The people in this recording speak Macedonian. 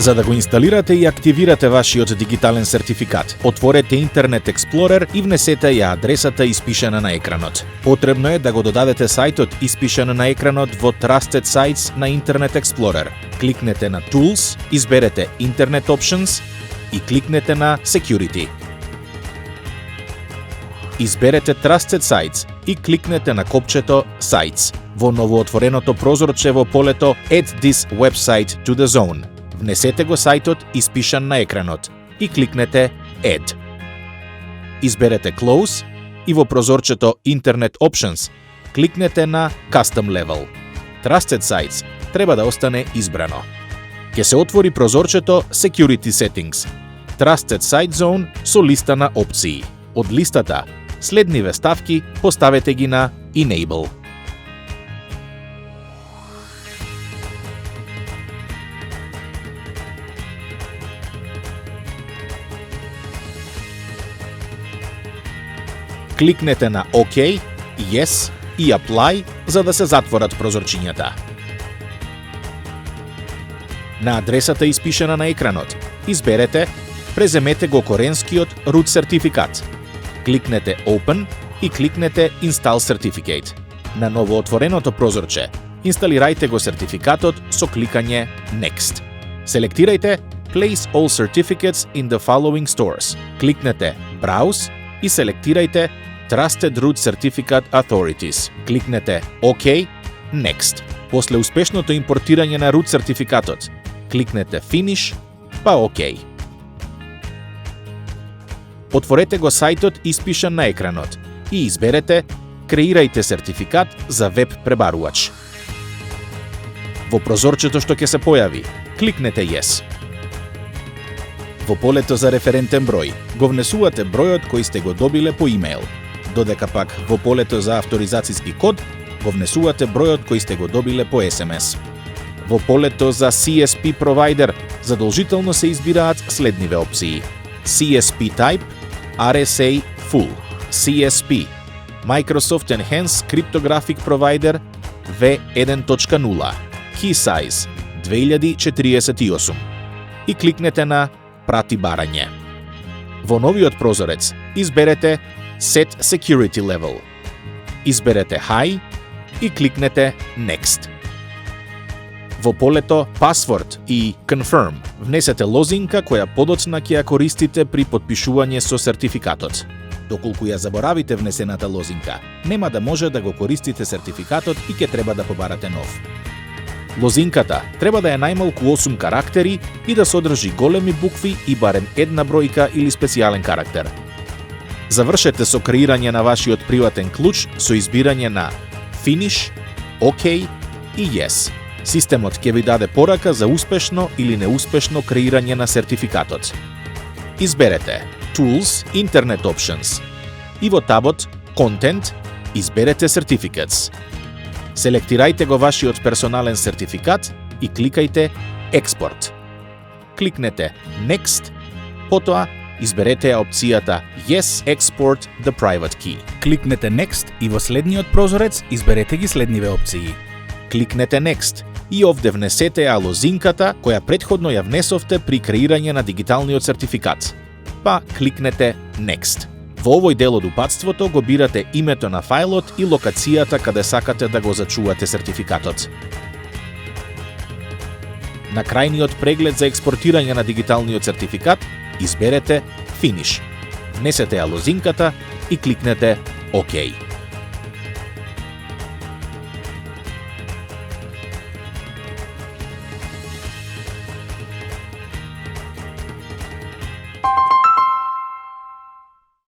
За да го инсталирате и активирате вашиот дигитален сертификат, отворете Интернет Експлорер и внесете ја адресата испишана на екранот. Потребно е да го додадете сајтот испишан на екранот во Trusted Sites на Интернет Експлорер. Кликнете на Tools, изберете Internet Options и кликнете на Security. Изберете Trusted Sites и кликнете на копчето Sites. Во новоотвореното прозорче во полето Add this website to the zone. Внесете го сајтот испишан на екранот и кликнете Add. Изберете Close и во прозорчето Internet Options кликнете на Custom Level. Trusted Sites треба да остане избрано. Ќе се отвори прозорчето Security Settings. Trusted Site Zone со листа на опции. Од листата следниве ставки поставете ги на Enable. Кликнете на OK, Yes и Apply за да се затворат прозорчињата. На адресата испишана на екранот, изберете, преземете го коренскиот root сертификат. Кликнете Open и кликнете Install Certificate. На новоотвореното прозорче, инсталирајте го сертификатот со кликање Next. Селектирајте Place all certificates in the following stores. Кликнете Browse и селектирајте Trusted Root Certificate Authorities. Кликнете OK, Next. После успешното импортирање на root сертификатот, кликнете Finish, па OK. Отворете го сајтот испишан на екранот и изберете Креирајте сертификат за веб пребарувач. Во прозорчето што ќе се појави, кликнете Yes. Во полето за референтен број, го внесувате бројот кој сте го добиле по имејл. Додека пак во полето за авторизацијски код, го внесувате бројот кој сте го добиле по SMS. Во полето за CSP Provider, задолжително се избираат следниве опции. CSP Type, RSA Full, CSP, Microsoft Enhanced Cryptographic Provider V1.0, Key Size 2048 и кликнете на Прати барање. Во новиот прозорец изберете Set Security Level. Изберете High и кликнете Next. Во полето Password и Confirm внесете лозинка која подоцна ќе ја користите при потпишување со сертификатот. Доколку ја заборавите внесената лозинка, нема да може да го користите сертификатот и ќе треба да побарате нов. Лозинката треба да е најмалку 8 карактери и да содржи големи букви и барем една бројка или специјален карактер. Завршете со креирање на вашиот приватен клуч со избирање на Finish, OK и Yes. Системот ќе ви даде порака за успешно или неуспешно креирање на сертификатот. Изберете Tools, Internet Options и во табот Content изберете Certificates. Селектирајте го вашиот персонален сертификат и кликајте Export. Кликнете Next, потоа изберете ја опцијата Yes Export the Private Key. Кликнете Next и во следниот прозорец изберете ги следниве опции. Кликнете Next и овде внесете ја лозинката која претходно ја внесовте при креирање на дигиталниот сертификат. Па кликнете Next. Во овој дел од упатството го бирате името на фајлот и локацијата каде сакате да го зачувате сертификатот. На крајниот преглед за експортирање на дигиталниот сертификат изберете Finish. Внесете ја лозинката и кликнете OK.